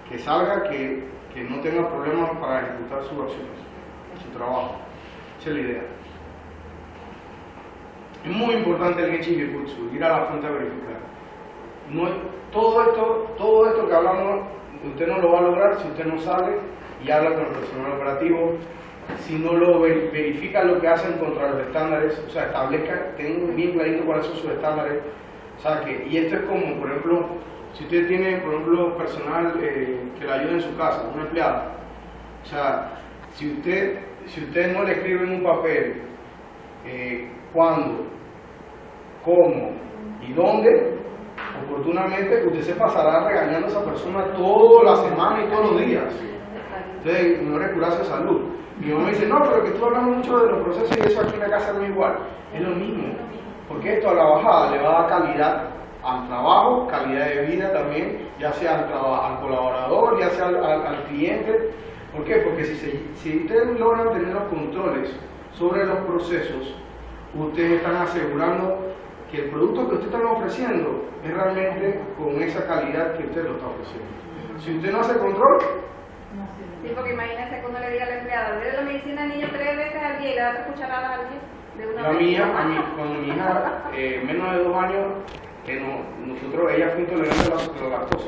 que salga, que no tenga problemas para ejecutar sus acciones, su trabajo. Esa es la idea. Es muy importante el Genchi Gekutsu, ir a la fuente a verificar. Todo esto que hablamos, usted no lo va a lograr si usted no sabe y habla con el personal operativo, si no lo verifica lo que hacen contra los estándares, o sea, establezca, tengan bien clarito cuáles son sus estándares, o sea, y esto es como, por ejemplo, si usted tiene, por ejemplo, personal que le ayude en su casa, una empleada, o sea, si usted no le escribe en un papel cuándo, cómo y dónde, oportunamente usted se pasará regañando a esa persona toda la semana y todos los días. Entonces, no recurrirse a salud. Mi mamá me dice, no, pero que tú hablas mucho de los procesos y eso aquí en la casa no es igual. Es lo mismo, porque esto a la bajada le va a dar calidad al trabajo, calidad de vida también, ya sea al colaborador, ya sea al cliente. ¿Por qué? Porque si ustedes logran tener los controles sobre los procesos, ustedes están asegurando que el producto que ustedes están ofreciendo es realmente con esa calidad que usted lo está ofreciendo. Si usted no hace control, Sí, porque imagínese cuando le diga al empleado, dé la medicina al niño 3 veces al día y le da 3 cucharadas al día. De una la vez. mía, cuando mi hija, menos de 2 años, ella fue intolerante a la lactosa.